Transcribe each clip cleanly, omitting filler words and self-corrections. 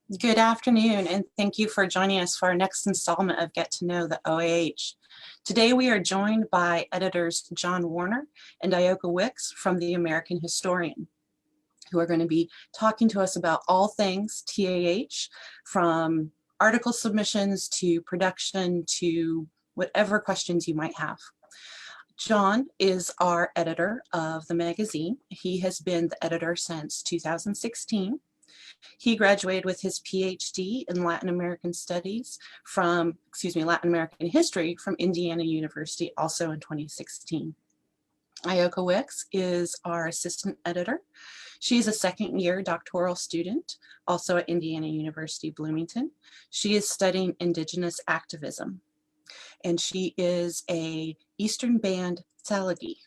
Good afternoon, and thank you for joining us for our next installment of Get to Know the OAH. Today we are joined by editors John Warner and Ayoka Wicks from the American Historian, who are going to be talking to us about all things TAH, from article submissions to production to whatever questions you might have. John is our editor of the magazine. He has been the editor since 2016. He graduated with his PhD in Latin American Studies Latin American History from Indiana University, also in 2016. Ayoka Wicks is our assistant editor. She's a second-year doctoral student, also at Indiana University, Bloomington. She is studying Indigenous activism, and she is a Eastern Band Tsalagi.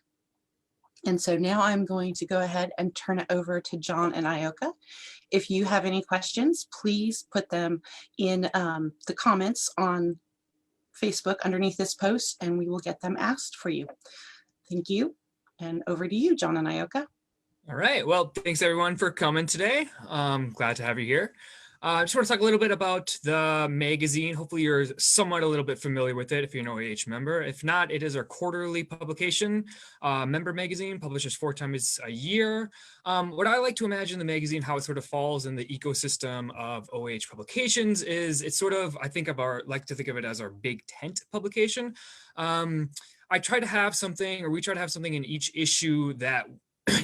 And so now I'm going to go ahead and turn it over to John and Ayoka. If you have any questions, please put them in the comments on Facebook underneath this post, and we will get them asked for you. Thank you. And over to you, John and Ayoka. All right. Well, thanks everyone for coming today. Glad to have you here. I just want to talk a little bit about the magazine. Hopefully you're somewhat a little bit familiar with it if you're an OAH member. If not, it is our quarterly publication, member magazine, publishes 4 times a year. What I like to imagine the magazine, how it sort of falls in the ecosystem of OAH publications is it's sort of, like to think of it as our big tent publication. I try to have something, or we try to have something in each issue that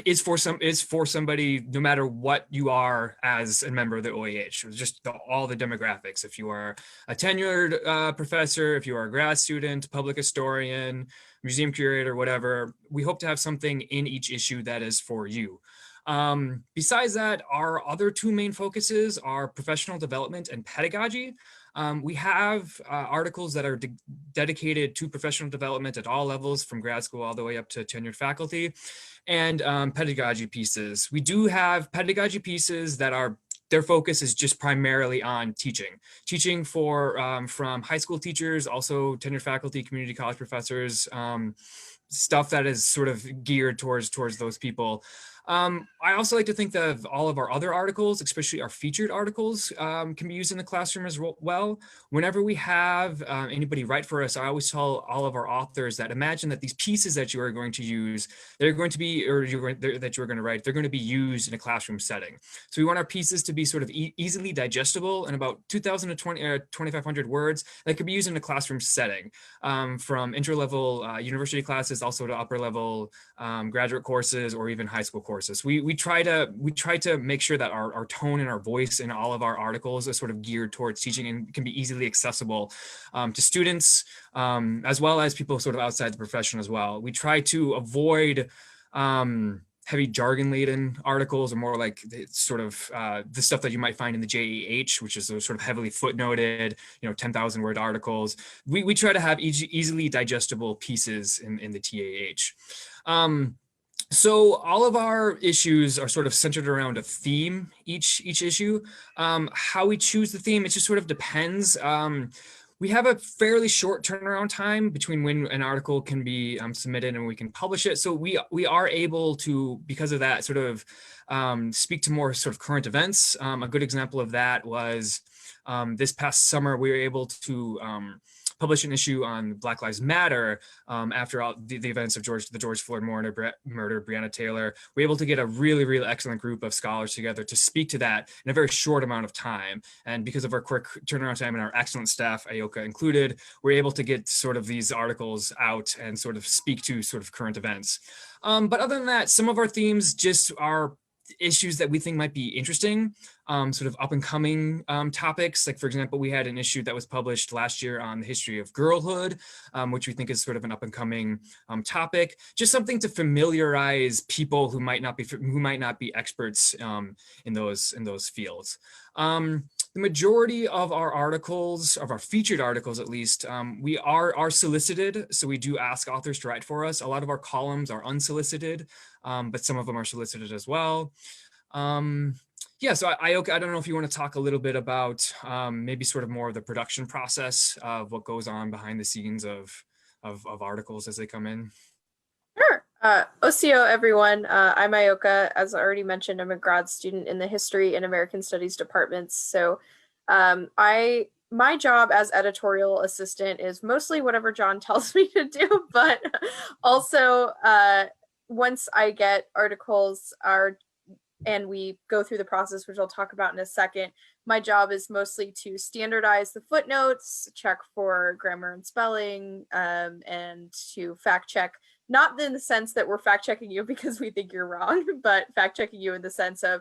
is for somebody, no matter what you are as a member of the OAH, just all the demographics. If you are a tenured professor, if you are a grad student, public historian, museum curator, whatever, we hope to have something in each issue that is for you. Besides that, our other 2 main focuses are professional development and pedagogy. We have articles that are dedicated to professional development at all levels, from grad school all the way up to tenured faculty, and pedagogy pieces. We do have pedagogy pieces that are, their focus is just primarily on teaching for from high school teachers, also tenured faculty, community college professors, stuff that is sort of geared towards those people. I also like to think that all of our other articles, especially our featured articles, can be used in the classroom as well. Whenever we have anybody write for us, I always tell all of our authors that imagine that these pieces that you are going to use, that you're going to write, they're going to be used in a classroom setting. So we want our pieces to be sort of easily digestible in about 2,000 to 2,500 words that could be used in a classroom setting, from intro-level university classes, also to upper-level graduate courses, or even high school courses. We try to make sure that our tone and our voice in all of our articles is sort of geared towards teaching and can be easily accessible to students, as well as people sort of outside the profession as well. We try to avoid heavy jargon-laden articles, or more like the stuff that you might find in the JAH, which is those sort of heavily footnoted, 10,000 word articles. We try to have easily digestible pieces in the TAH. So all of our issues are sort of centered around a theme, each issue. How we choose the theme, it just sort of depends. We have a fairly short turnaround time between when an article can be submitted and we can publish it. So we are able to, because of that, sort of speak to more sort of current events. A good example of that was this past summer, we were able to publish an issue on Black Lives Matter after all the events of the George Floyd murder, Breonna Taylor. We were able to get a really, really excellent group of scholars together to speak to that in a very short amount of time. And because of our quick turnaround time and our excellent staff, Ayoka included, we're able to get sort of these articles out and sort of speak to sort of current events. But other than that, some of our themes just are issues that we think might be interesting, sort of up and coming topics. Like, for example, we had an issue that was published last year on the history of girlhood, which we think is sort of an up and coming topic. Just something to familiarize people who might not be experts in those fields. The majority of our articles, of our featured articles at least, we are solicited. So we do ask authors to write for us. A lot of our columns are unsolicited, but some of them are solicited as well. Yeah, so Ioka, I don't know if you want to talk a little bit about maybe sort of more of the production process of what goes on behind the scenes of articles as they come in. Sure. OCO, everyone. I'm Ioka. As I already mentioned, I'm a grad student in the History and American Studies departments. So, my job as editorial assistant is mostly whatever John tells me to do, but also once I get articles are and we go through the process, which I'll talk about in a second. My job is mostly to standardize the footnotes, check for grammar and spelling, and to fact check, not in the sense that we're fact checking you because we think you're wrong, but fact checking you in the sense of,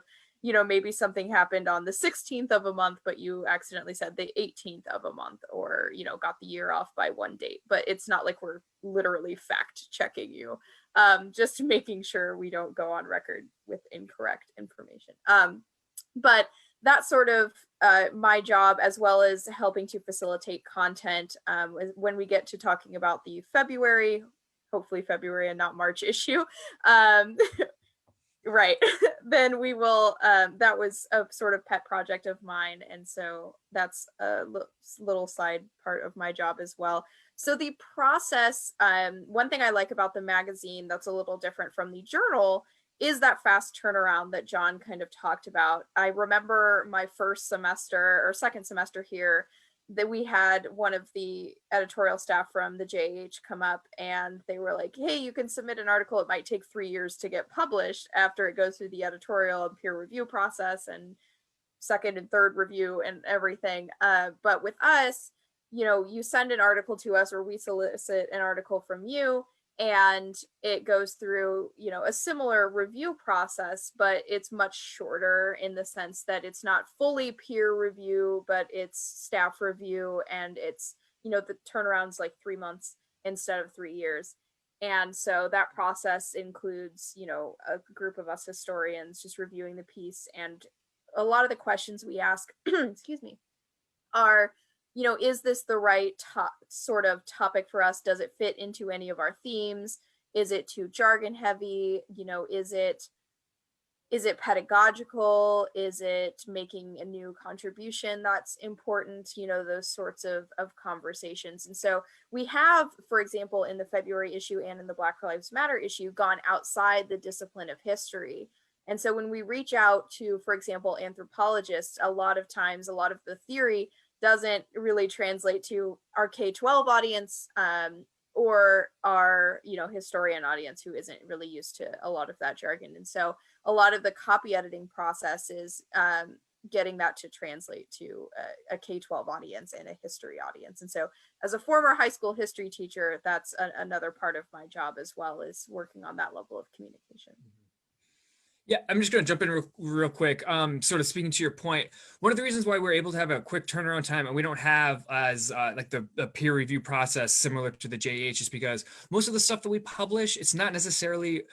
maybe something happened on the 16th of a month, but you accidentally said the 18th of a month, or, got the year off by one date. But it's not like we're literally fact checking you, just making sure we don't go on record with incorrect information. But that's sort of my job, as well as helping to facilitate content when we get to talking about the hopefully February and not March issue. Right. Then we will, that was a sort of pet project of mine. And so that's a little side part of my job as well. So the process, one thing I like about the magazine that's a little different from the journal is that fast turnaround that John kind of talked about. I remember my first semester or second semester here that we had one of the editorial staff from the JH come up, and they were like, hey, you can submit an article. It might take 3 years to get published after it goes through the editorial and peer review process and second and third review and everything. But with us, you send an article to us, or we solicit an article from you, and it goes through, a similar review process, but it's much shorter in the sense that it's not fully peer review, but it's staff review, and it's, the turnaround's like 3 months instead of 3 years. And so that process includes, a group of us historians just reviewing the piece. And a lot of the questions we ask, excuse me, are, is this the right sort of topic for us? Does it fit into any of our themes? Is it too jargon heavy? Is it pedagogical? Is it making a new contribution that's important? Those sorts of conversations. And so we have, for example, in the February issue and in the Black Lives Matter issue, gone outside the discipline of history. And so when we reach out to, for example, anthropologists, a lot of times, a lot of the theory doesn't really translate to our K-12 audience, or our, historian audience who isn't really used to a lot of that jargon. And so a lot of the copy editing process is getting that to translate to a K-12 audience and a history audience. And so as a former high school history teacher, that's another part of my job as well, is working on that level of communication. Yeah, I'm just going to jump in real quick. Sort of speaking to your point, one of the reasons why we're able to have a quick turnaround time and we don't have as like the peer review process similar to the JH is because most of the stuff that we publish, it's not necessarily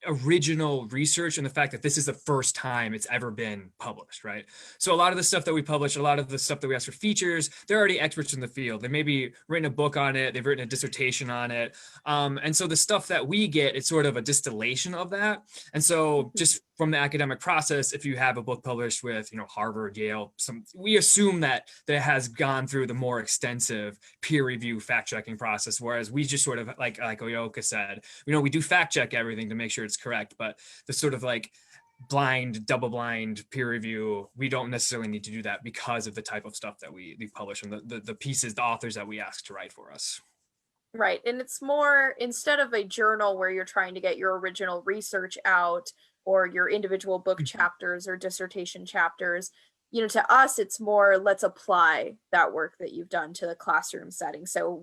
original research, and the fact that this is the first time it's ever been published, right? So a lot of the stuff that we publish, a lot of the stuff that we ask for features, they're already experts in the field. They maybe written a book on it, they've written a dissertation on it. And so the stuff that we get, it's sort of a distillation of that. And so just from the academic process, if you have a book published with, Harvard, Yale, we assume that has gone through the more extensive peer review fact checking process. Whereas we just sort of like Ayoka said, we do fact check everything to make sure it's correct, but the sort of like double blind peer review, we don't necessarily need to do that because of the type of stuff that we publish and the pieces, the authors that we ask to write for us. Right. And it's more, instead of a journal where you're trying to get your original research out, or your individual book chapters or dissertation chapters, to us, it's more, let's apply that work that you've done to the classroom setting. So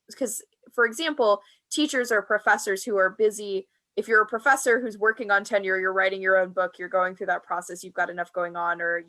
because for example, teachers or professors who are busy, if you're a professor who's working on tenure, you're writing your own book, you're going through that process, you've got enough going on, or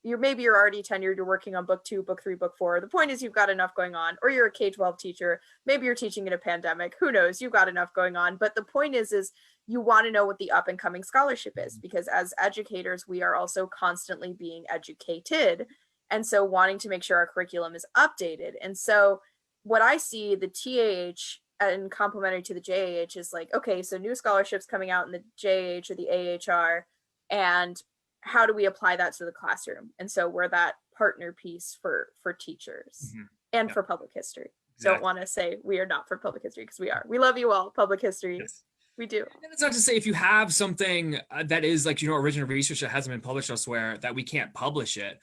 maybe you're already tenured, you're working on book 2, book 3, book 4. The point is you've got enough going on, or you're a K-12 teacher, maybe you're teaching in a pandemic, who knows, you've got enough going on. But the point is you want to know what the up and coming scholarship is, because as educators, we are also constantly being educated. And so wanting to make sure our curriculum is updated. And so what I see the TAH and complementary to the JAH is like, okay, so new scholarships coming out in the JAH or the AHR, and how do we apply that to the classroom? And so we're that partner piece for teachers and for public history. Exactly. Don't want to say we are not for public history, because we are. We love you all, public history. Yes. We do. And it's not to say if you have something that is like, original research that hasn't been published elsewhere, that we can't publish it.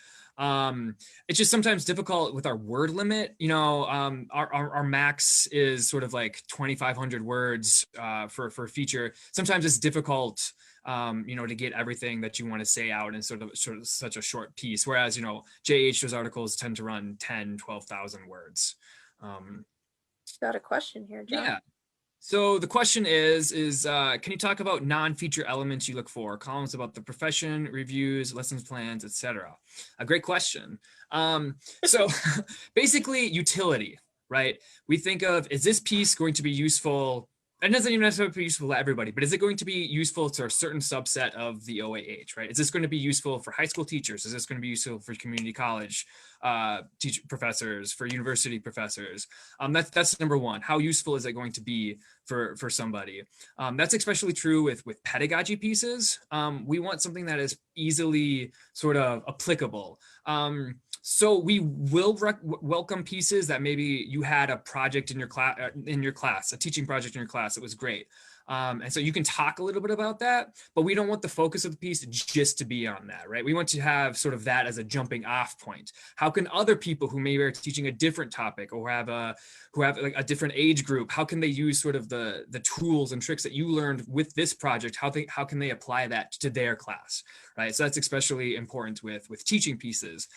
It's just sometimes difficult with our word limit. Our max is sort of like 2,500 words for a feature. Sometimes it's difficult, to get everything that you want to say out in sort of such a short piece. Whereas, JH, those articles tend to run 10, 12,000 words. Got a question here, John. Yeah. So the question is can you talk about non-feature elements you look for? Columns about the profession, reviews, lessons plans, etc. A great question. So basically utility, right? We think of, is this piece going to be useful? It doesn't even necessarily be useful to everybody, but is it going to be useful to a certain subset of the OAH, right? Is this going to be useful for high school teachers? Is this going to be useful for community college professors, for university professors? That's number one. How useful is it going to be for somebody? That's especially true with pedagogy pieces. We want something that is easily sort of applicable. So we will welcome pieces that maybe you had a project in your class, a teaching project in your class. It was great. And so you can talk a little bit about that, but we don't want the focus of the piece just to be on that, right? We want to have sort of that as a jumping off point. How can other people who maybe are teaching a different topic or who have like a different age group, how can they use sort of the tools and tricks that you learned with this project? How can they apply that to their class, right? So that's especially important with teaching pieces.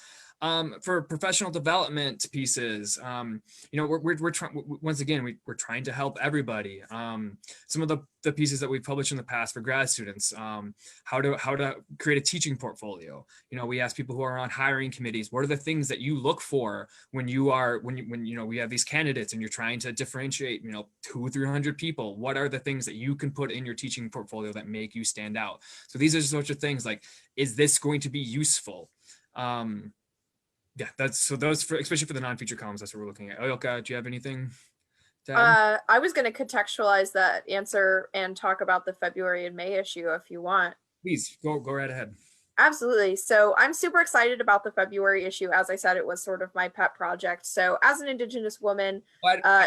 For professional development pieces, we're trying, once again, we're trying to help everybody. Some of the pieces that we've published in the past for grad students, how to create a teaching portfolio. We ask people who are on hiring committees, what are the things that you look for when we have these candidates and you're trying to differentiate, 200-300 people, what are the things that you can put in your teaching portfolio that make you stand out? So these are sorts of things like, is this going to be useful? Yeah, especially for the non-feature columns, that's what we're looking at. Ayoka, do you have anything to add? I was going to contextualize that answer and talk about the February and May issue if you want. Please, go right ahead. Absolutely. So I'm super excited about the February issue. As I said, it was sort of my pet project. So as an Indigenous woman,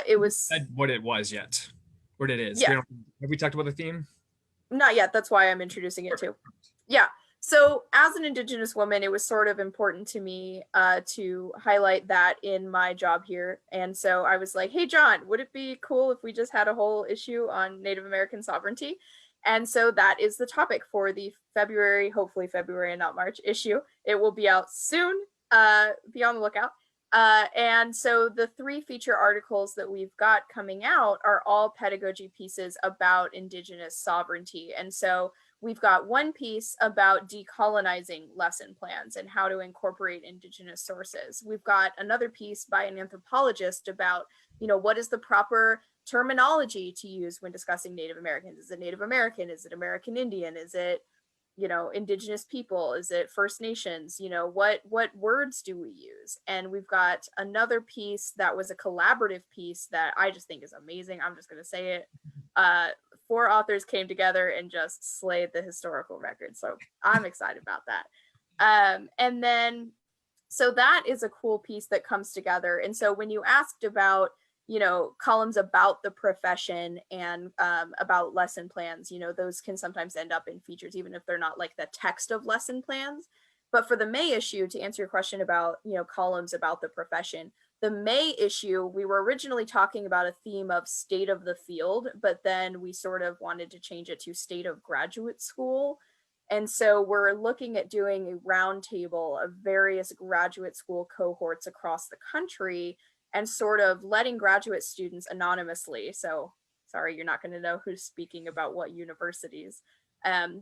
it was... Said what it was yet, what it is. Yeah. Have we talked about the theme? Not yet. That's why I'm introducing it too. Yeah. So as an Indigenous woman, it was sort of important to me to highlight that in my job here. And so I was like, hey, John, would it be cool if we just had a whole issue on Native American sovereignty? And so that is the topic for the February, hopefully February and not March issue. It will be out soon. Be on the lookout. And so the 3 feature articles that we've got coming out are all pedagogy pieces about Indigenous sovereignty. And so we've got one piece about decolonizing lesson plans and how to incorporate Indigenous sources. We've got another piece by an anthropologist about, what is the proper terminology to use when discussing Native Americans? Is it Native American? Is it American Indian? Is it, Indigenous people? Is it First Nations? What words do we use? And we've got another piece that was a collaborative piece that I just think is amazing. I'm just going to say it. 4 authors came together and just slayed the historical record. So I'm excited about that. And then, so that is a cool piece that comes together. And so when you asked about, columns about the profession and about lesson plans, those can sometimes end up in features, even if they're not like the text of lesson plans. But for the May issue, to answer your question about, columns about the profession, the May issue, we were originally talking about a theme of state of the field, but then we sort of wanted to change it to state of graduate school. And so we're looking at doing a roundtable of various graduate school cohorts across the country and sort of letting graduate students anonymously. So sorry, you're not going to know who's speaking about what universities,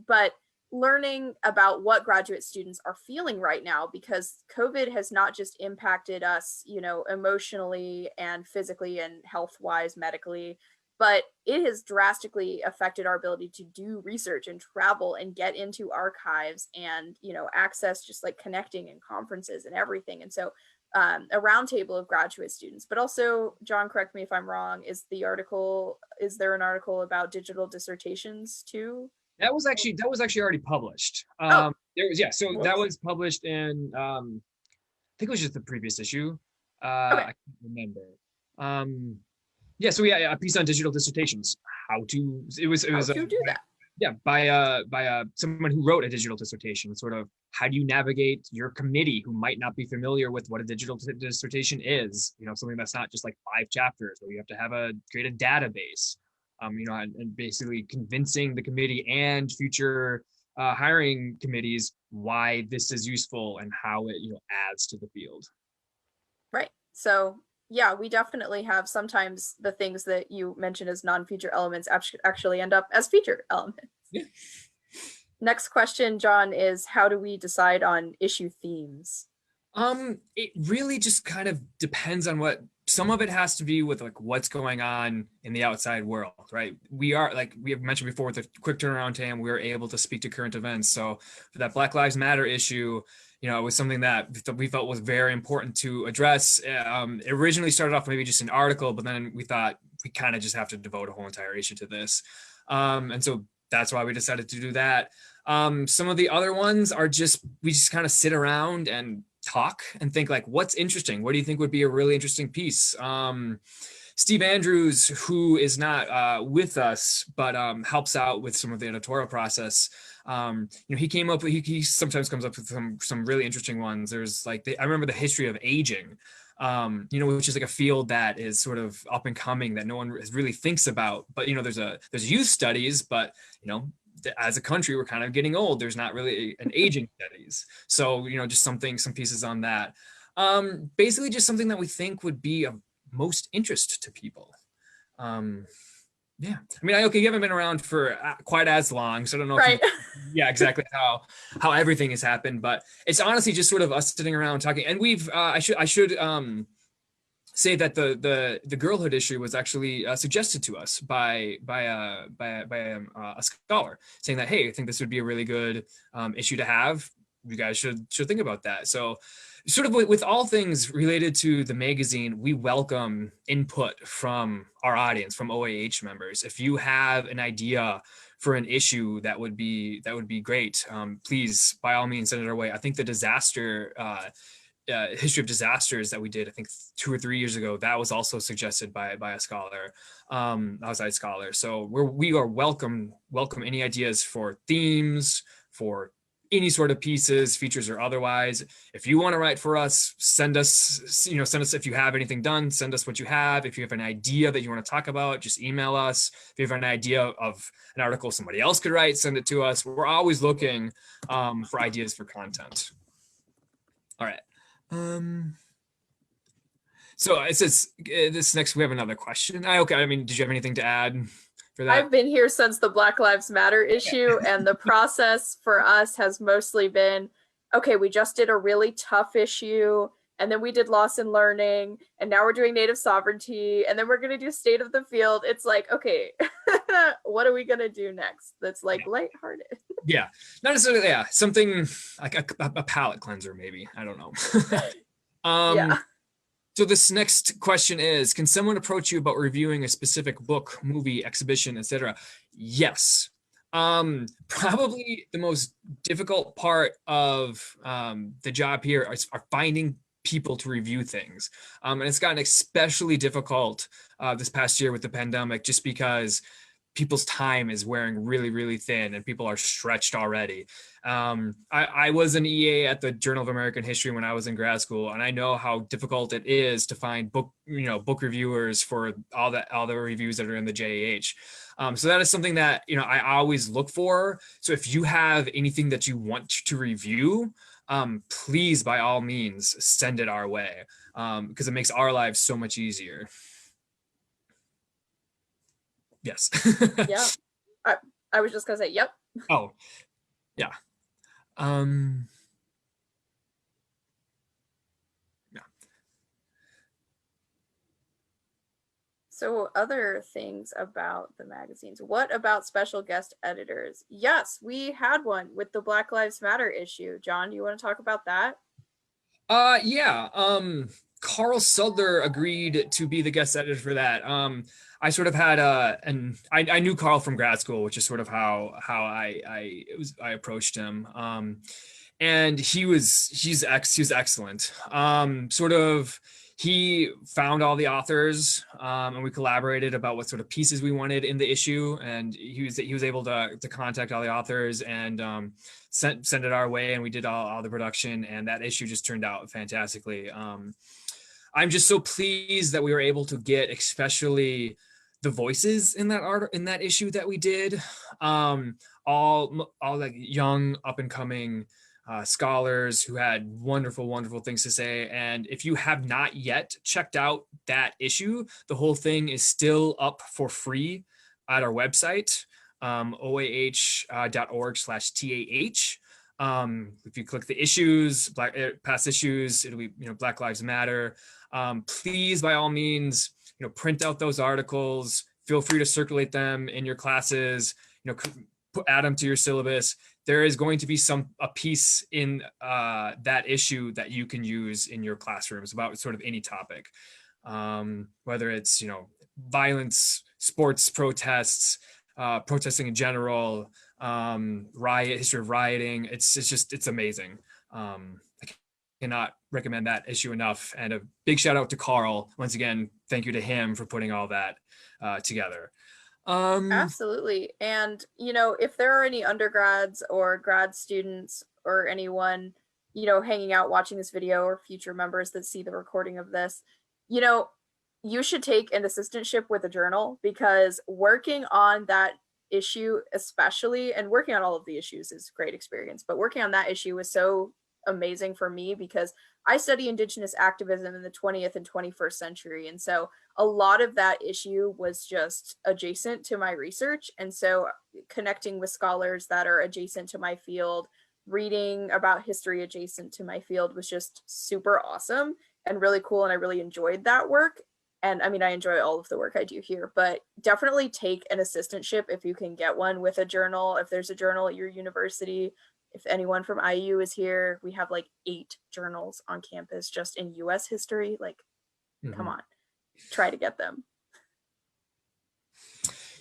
but learning about what graduate students are feeling right now, because COVID has not just impacted us, emotionally and physically and health-wise, medically, but it has drastically affected our ability to do research and travel and get into archives and, access just like connecting and conferences and everything. And so a roundtable of graduate students, but also, John, correct me if I'm wrong, is there an article about digital dissertations too? That was actually already published. Oh. That was published in I think it was just the previous issue. Okay. I can't remember. A piece on digital dissertations. how to, it was How to do that. yeah, by someone who wrote a digital dissertation, sort of how do you navigate your committee who might not be familiar with what a digital dissertation is, something that's not just like 5 chapters, where you have to create a database, and basically convincing the committee and future hiring committees why this is useful and how it adds to the field. Right. So yeah, we definitely have sometimes the things that you mentioned as non-feature elements actually end up as feature elements. Yeah. Next question, John, is how do we decide on issue themes? It really just kind of depends on some of it has to be with like what's going on in the outside world, right? We are, like we have mentioned before, with a quick turnaround time, we are able to speak to current events. So for that Black Lives Matter issue, it was something that we felt was very important to address. It originally started off maybe just an article, but then we thought we kind of just have to devote a whole entire issue to this. And so that's why we decided to do that. Some of the other ones are we just kind of sit around and talk and think like, what's interesting? What do you think would be a really interesting piece? Steve Andrews, who is not with us, but helps out with some of the editorial process. He sometimes comes up with some really interesting ones. There's like, I remember the history of aging, which is like a field that is sort of up and coming that no one really thinks about. But there's youth studies, but as a country, we're kind of getting old. There's not really an aging studies. So, just some pieces on that. Basically just something that we think would be of most interest to people. Yeah. I mean, Ioka, you haven't been around for quite as long, so I don't know right. Exactly how everything has happened, but it's honestly just sort of us sitting around talking. And I should say that the girlhood issue was actually suggested to us by a scholar, saying that, hey, I think this would be a really good issue to have. You guys should think about that. So sort of with all things related to the magazine, we welcome input from our audience, from OAH members. If you have an idea for an issue that would be great, please by all means send it our way. I think the disaster history of disasters that we did, I think 2 or 3 years ago, that was also suggested by a scholar, outside scholar. So we are welcome any ideas for themes, for any sort of pieces, features or otherwise. If you want to write for us, send us, if you have anything done, send us what you have. If you have an idea that you want to talk about, just email us. If you have an idea of an article somebody else could write, send it to us. We're always looking for ideas for content. All right. So it says this next, we have another question. Okay. I mean, did you have anything to add for that? I've been here since the Black Lives Matter issue, and the process for us has mostly been, okay, we just did a really tough issue, and then we did loss and learning, and now we're doing native sovereignty, and then we're going to do state of the field. It's like, okay, what are we going to do next? That's like lighthearted. Yeah, not necessarily. Yeah, something like a palate cleanser, maybe. I don't know. Yeah. So this next question is, can someone approach you about reviewing a specific book, movie, exhibition, etc.? Yes. Probably the most difficult part of the job here are finding people to review things. And it's gotten especially difficult this past year with the pandemic, just because people's time is wearing really, really thin and people are stretched already. I was an EA at the Journal of American History when I was in grad school, and I know how difficult it is to find book reviewers for all the reviews that are in the JAH. So that is something that I always look for. So if you have anything that you want to review, please by all means send it our way, because it makes our lives so much easier. Yes. Yeah. I was just gonna say, yep. Oh, yeah. Yeah. So other things about the magazines. What about special guest editors? Yes, we had one with the Black Lives Matter issue. John, you want to talk about that? Yeah. Carl Sudler agreed to be the guest editor for that. I sort of had I knew Carl from grad school, which is sort of how I approached him. And he was excellent. he found all the authors, and we collaborated about what sort of pieces we wanted in the issue. And he was able to contact all the authors and send it our way, and we did all the production, and that issue just turned out fantastically. I'm just so pleased that we were able to get, especially the voices in that issue that we did, all like young up and coming scholars who had wonderful things to say. And if you have not yet checked out that issue, the whole thing is still up for free at our website, oah.org/TAH. If you click the issues, past issues, it'll be, Black Lives Matter. Please, by all means, print out those articles. Feel free to circulate them in your classes. Add them to your syllabus. There is going to be a piece in that issue that you can use in your classrooms about sort of any topic, whether it's violence, sports protests, protesting in general, history of rioting. It's amazing. I cannot recommend that issue enough. And a big shout out to Carl. Once again, thank you to him for putting all that together. Absolutely. And, if there are any undergrads or grad students or anyone, hanging out watching this video, or future members that see the recording of this, you should take an assistantship with a journal, because working on that issue, especially, and working on all of the issues is a great experience, but working on that issue was so amazing for me, because I study Indigenous activism in the 20th and 21st century. And so a lot of that issue was just adjacent to my research. And so connecting with scholars that are adjacent to my field, reading about history adjacent to my field, was just super awesome and really cool. And I really enjoyed that work. And I mean, I enjoy all of the work I do here, but definitely take an assistantship if you can get one with a journal. If there's a journal at your university, if anyone from IU is here, we have like 8 journals on campus just in US history. Come on, try to get them.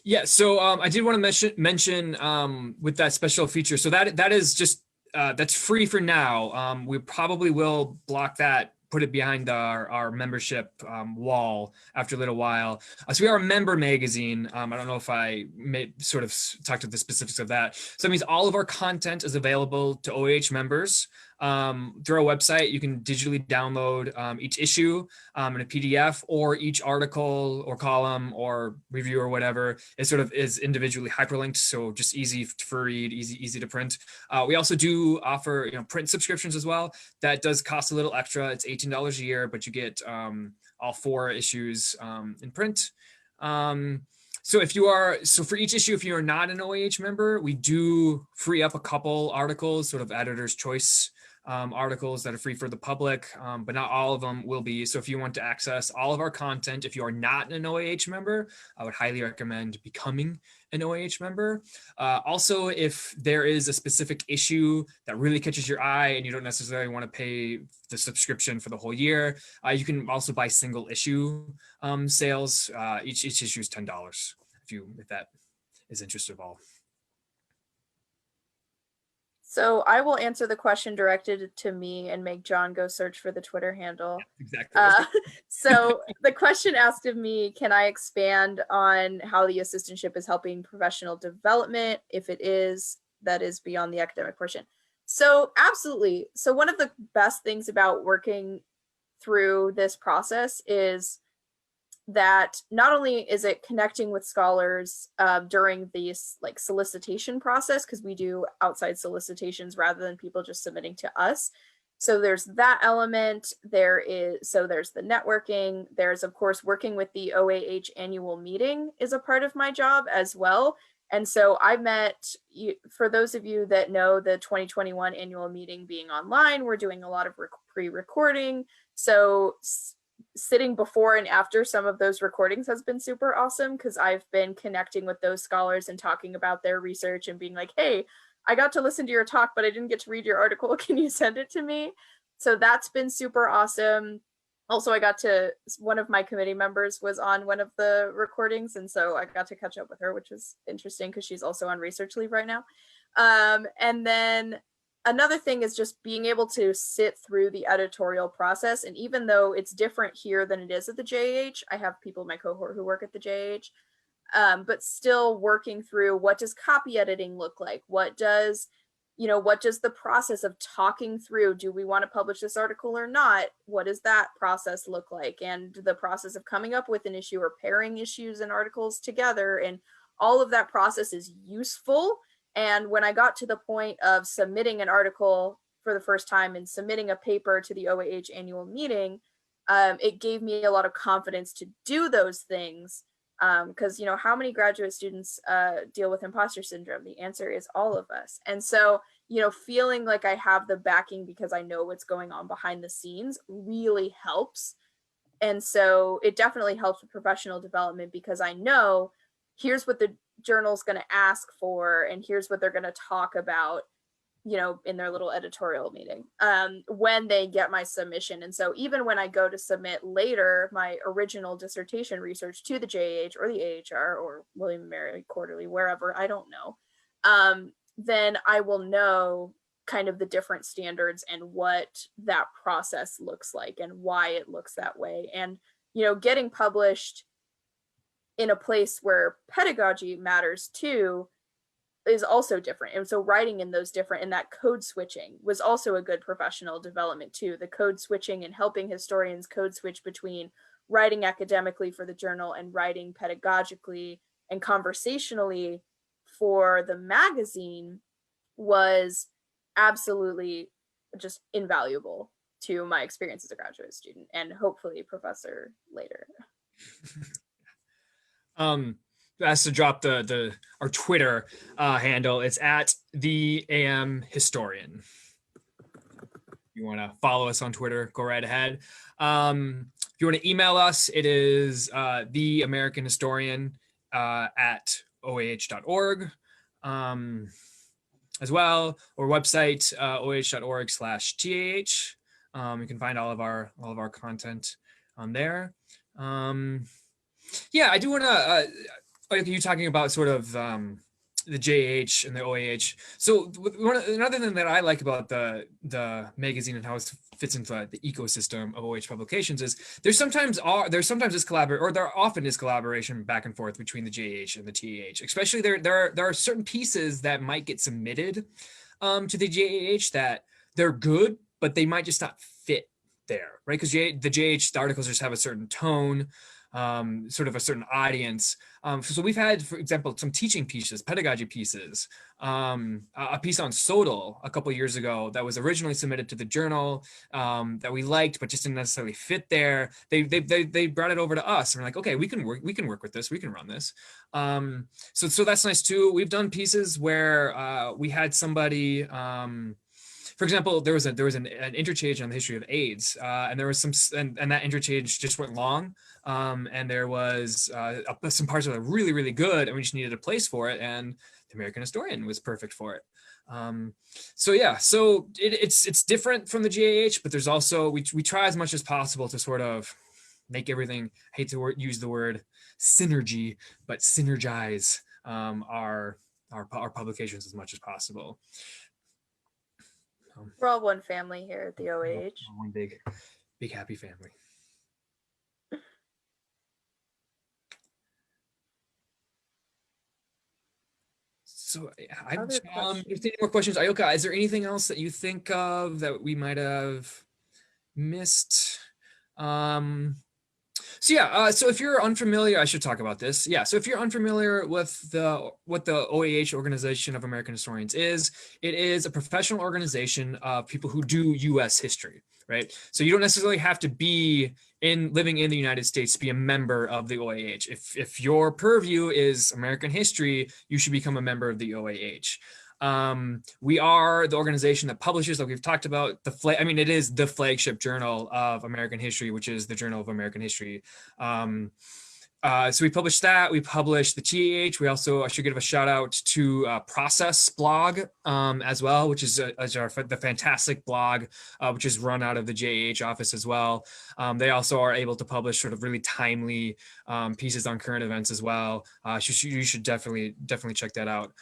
Yeah, so I did want to mention with that special feature. So that is just that's free for now. We probably will block that, put it behind our membership wall after a little while. So we are a member magazine. I don't know if I sort of talked to the specifics of that. So that means all of our content is available to OAH members through our website. You can digitally download each issue in a PDF, or each article or column or review or whatever is individually hyperlinked, so just easy to read, easy to print. We also do offer print subscriptions as well. That does cost a little extra. It's $18 a year, but you get all 4 issues in print. So for each issue, if you are not an OAH member, we do free up a couple articles, sort of editor's choice articles that are free for the public, but not all of them will be. So if you want to access all of our content, if you are not an OAH member, I would highly recommend becoming an OAH member. Also, if there is a specific issue that really catches your eye and you don't necessarily want to pay the subscription for the whole year, you can also buy single issue sales. Each issue is $10 if that is interested at all. So I will answer the question directed to me and make John go search for the Twitter handle. Yeah, exactly. So the question asked of me, can I expand on how the assistantship is helping professional development? If it is, that is beyond the academic portion. So absolutely. So one of the best things about working through this process is that not only is it connecting with scholars during this solicitation process, because we do outside solicitations rather than people just submitting to us. So there's that element. There's the networking. There's, of course, working with the OAH annual meeting is a part of my job as well. And so I met, for those of you that know the 2021 annual meeting being online, we're doing a lot of pre-recording. So sitting before and after some of those recordings has been super awesome, because I've been connecting with those scholars and talking about their research and being like, hey, I got to listen to your talk, but I didn't get to read your article. Can you send it to me? So that's been super awesome. Also, one of my committee members was on one of the recordings, and so I got to catch up with her, which was interesting because she's also on research leave right now. And then another thing is just being able to sit through the editorial process. And even though it's different here than it is at the JH, I have people in my cohort who work at the JH, but still working through, what does copy editing look like? What does the process of talking through, do we want to publish this article or not? What does that process look like? And the process of coming up with an issue or pairing issues and articles together, and all of that process is useful. And when I got to the point of submitting an article for the first time and submitting a paper to the OAH annual meeting, it gave me a lot of confidence to do those things. Because, how many graduate students deal with imposter syndrome? The answer is all of us. And so, feeling like I have the backing because I know what's going on behind the scenes really helps. And so it definitely helps with professional development, because I know here's what the journal's going to ask for, and here's what they're going to talk about, in their little editorial meeting when they get my submission. And so even when I go to submit later my original dissertation research to the JH or the AHR or William & Mary Quarterly, wherever, I don't know, then I will know kind of the different standards and what that process looks like and why it looks that way. And, getting published in a place where pedagogy matters too is also different. And so writing in those different, and that code switching was also a good professional development too. The code switching and helping historians code switch between writing academically for the journal and writing pedagogically and conversationally for the magazine was absolutely just invaluable to my experience as a graduate student and hopefully professor later. Has to drop our Twitter handle. It's at the AM Historian. You want to follow us on Twitter, go right ahead. If you want to email us, it is the American Historian at OAH.org as well, or website OAH.org/TAH. You can find all of our content on there. Yeah, I do want to. You talking about sort of the JH and the OAH. So another thing that I like about the magazine and how it fits into the ecosystem of OAH publications is there often is collaboration back and forth between the JH and the TAH. Especially there are certain pieces that might get submitted to the JH that they're good, but they might just not fit there, right? Because the JH articles just have a certain tone. Sort of a certain audience. So we've had, for example, some teaching pieces, pedagogy pieces, a piece on Sodal a couple of years ago that was originally submitted to the journal that we liked, but just didn't necessarily fit there. They brought it over to us and we're like, okay, we can work with this. We can run this. So that's nice too. We've done pieces where we had somebody, for example, there was an interchange on the history of AIDS, and there was and that interchange just went long, and there was some parts that were really, really good, and we just needed a place for it, and the American Historian was perfect for it. So it's different from the JH, but there's also we try as much as possible to sort of make everything. I hate to use the word synergy, but synergize our publications as much as possible. We're all one family here at the OAH. One big happy family. So if there's any more questions, Ayoka, is there anything else that you think of that we might have missed? So if you're unfamiliar, I should talk about this. Yeah, so if you're unfamiliar with what the OAH Organization of American Historians is, it is a professional organization of people who do U.S. history, right? So you don't necessarily have to be living in the United States to be a member of the OAH. If your purview is American history, you should become a member of the OAH. We are the organization that publishes, like we've talked about, it is the flagship journal of American history, which is the Journal of American History. So we published that. We published the TAH. I should give a shout out to Process blog as well, which is the fantastic blog, which is run out of the JH office as well. They also are able to publish sort of really timely pieces on current events as well. You should definitely check that out.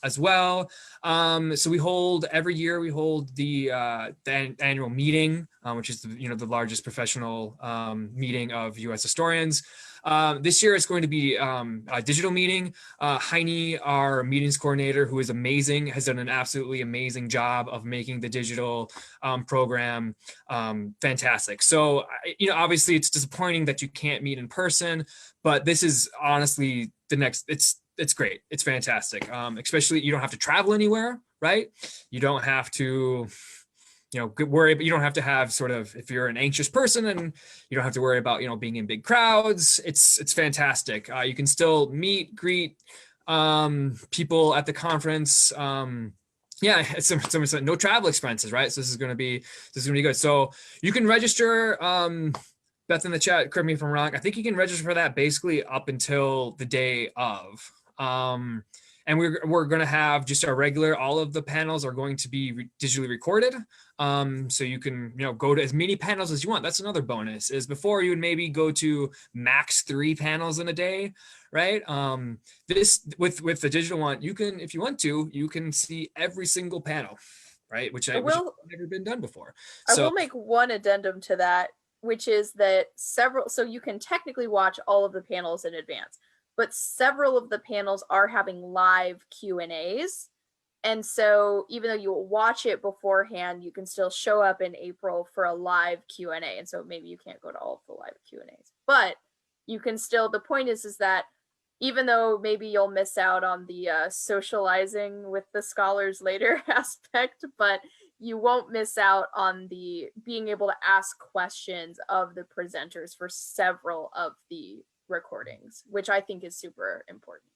as well. So we hold every year, we hold the annual meeting, which is the largest professional meeting of U.S. historians. This year it's going to be a digital meeting. Heine, our meetings coordinator, who is amazing, has done an absolutely amazing job of making the digital program fantastic. So, obviously it's disappointing that you can't meet in person, but this is honestly the next, it's great. It's fantastic. Especially you don't have to travel anywhere, right? You don't have to, worry, but you don't have to have sort of, if you're an anxious person and you don't have to worry about, being in big crowds, it's fantastic. You can still meet, greet people at the conference. Yeah, it's no travel expenses, right? So this is going to be good. So you can register, Beth in the chat, correct me if I'm wrong. I think you can register for that basically up until the day of. And we're going to have just our regular, all of the panels are going to be digitally recorded. So you can, go to as many panels as you want. That's another bonus, is before you would maybe go to max 3 panels in a day, right? This with the digital one, you can, if you want to, you can see every single panel, right? Which has never been done before. I will make one addendum to that, which is that so you can technically watch all of the panels in advance, but several of the panels are having live Q&As. And so even though you will watch it beforehand, you can still show up in April for a live Q&A. And so maybe you can't go to all of the live Q&As, but you can still, the point is that even though maybe you'll miss out on the socializing with the scholars later aspect, but you won't miss out on the being able to ask questions of the presenters for several of the recordings, which I think is super important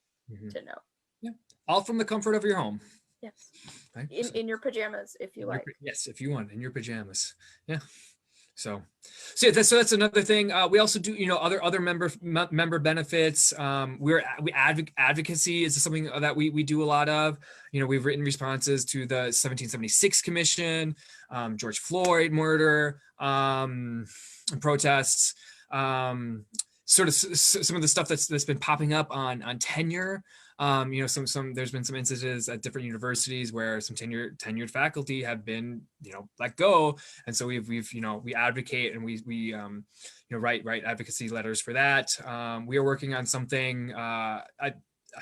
to know. Yeah, all from the comfort of your home. Yes, right? in your pajamas if you like. Yes, if you want, in your pajamas. Yeah. So yeah, that's another thing. We also do, other member benefits. Advocacy is something that we do a lot of. We've written responses to the 1776 Commission, George Floyd murder, protests, sort of some of the stuff that's been popping up on tenure. There's been some instances at different universities where some tenured faculty have been, let go. And so we advocate and we write advocacy letters for that. We are working on something, I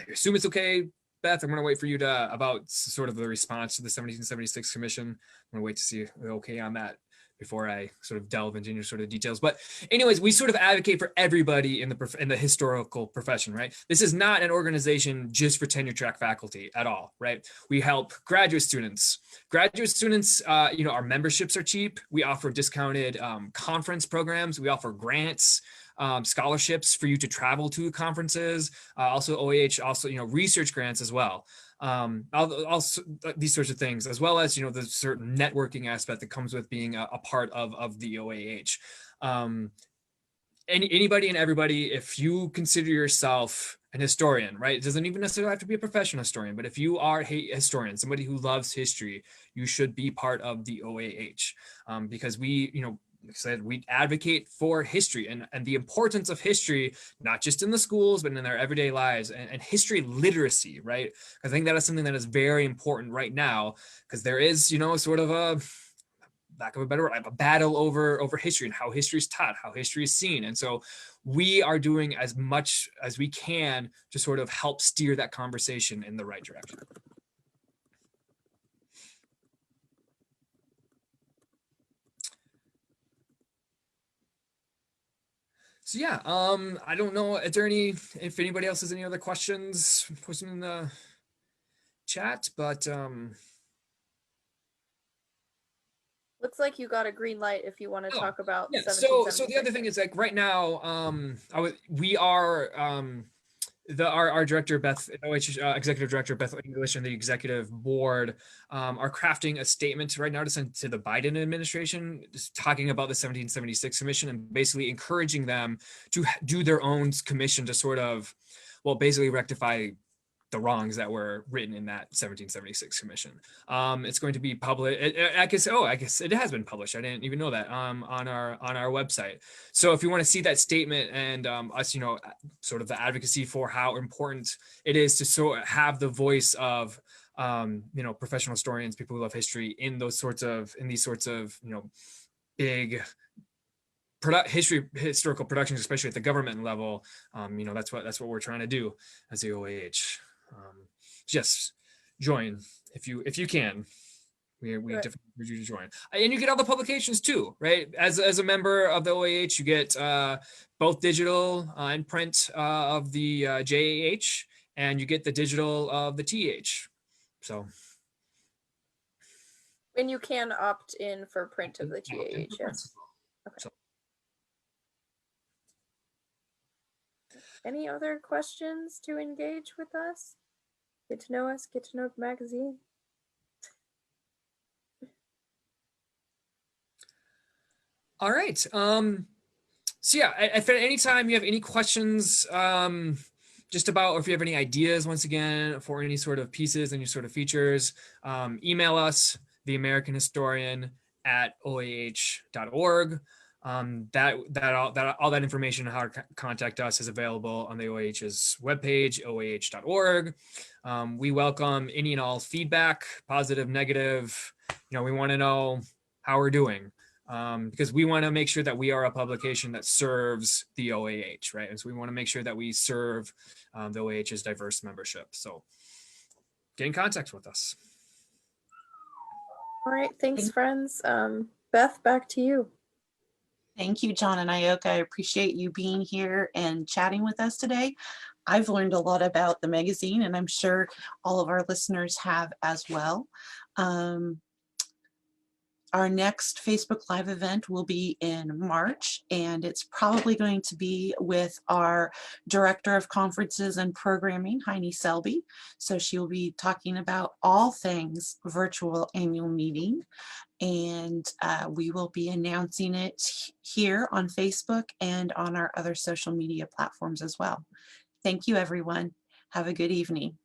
assume it's okay, Beth, I'm going to wait for you about sort of the response to the 1776 Commission. I'm going to wait to see the okay on that before I sort of delve into sort of details. But anyways, we sort of advocate for everybody in the historical profession, right? This is not an organization just for tenure track faculty at all, right? We help graduate students. Our memberships are cheap. We offer discounted conference programs. We offer grants, scholarships for you to travel to conferences. Also OAH, research grants as well. Also these sorts of things, as well as the certain networking aspect that comes with being a part of the OAH. Anybody and everybody, if you consider yourself an historian, right? It doesn't even necessarily have to be a professional historian, but if you are a historian, somebody who loves history, you should be part of the OAH, because we, like I said, we advocate for history and the importance of history, not just in the schools, but in their everyday lives, and history literacy, right? I think that is something that is very important right now, because there is, sort of a, lack of a better word, a battle over history and how history is taught, how history is seen. And so we are doing as much as we can to sort of help steer that conversation in the right direction. So yeah, I don't know, if anybody else has any other questions, post them in the chat, but looks like you got a green light if you want to talk about. Yeah. So the other thing is, like, right now, we are our director, Beth, executive director, Beth English, and the executive board are crafting a statement right now to send to the Biden administration, just talking about the 1776 Commission and basically encouraging them to do their own commission to sort of, well, basically rectify the wrongs that were written in that 1776 commission. It's going to be published. I guess it has been published. I didn't even know that on our website. So if you want to see that statement and us, sort of the advocacy for how important it is to sort of have the voice of professional historians, people who love history in these sorts of big historical productions, especially at the government level. That's what we're trying to do as the OAH. Just join if you can. We definitely urge you to join, and you get all the publications too, right? As a member of the OAH, you get both digital and print of the JAH, and you get the digital of the TH. So, and you can opt in for print of the TAH. Yes. Okay. So. Any other questions to engage with us? Get to know us, get to know the magazine. All right. So yeah, if at any time you have any questions just about, or if you have any ideas, once again, for any sort of pieces, any sort of features, email us, theamericanhistorian@oah.org. All that information on how to contact us is available on the OAH's webpage, oah.org. We welcome any and all feedback, positive, negative. We want to know how we're doing, because we want to make sure that we are a publication that serves the OAH, right? And so we want to make sure that we serve the OAH's diverse membership. So get in contact with us. All right, thanks, friends. Beth, back to you. Thank you, John and Ioka. I appreciate you being here and chatting with us today. I've learned a lot about the magazine, and I'm sure all of our listeners have as well. Our next Facebook Live event will be in March, and it's probably going to be with our Director of Conferences and Programming, Heini Selby. So she will be talking about all things virtual annual meeting, and we will be announcing it here on Facebook and on our other social media platforms as well. Thank you, everyone. Have a good evening.